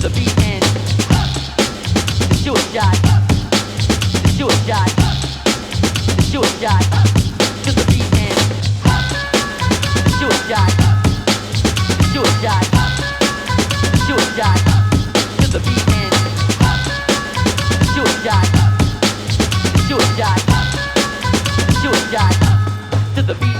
the beat and shoot a shot, shoot a shot, shoot a shot, to the beat and shoot a shot, shoot a shot, shoot a shot, to the beat and shoot a shot, shoot a shot, shoot a shot, to the beat.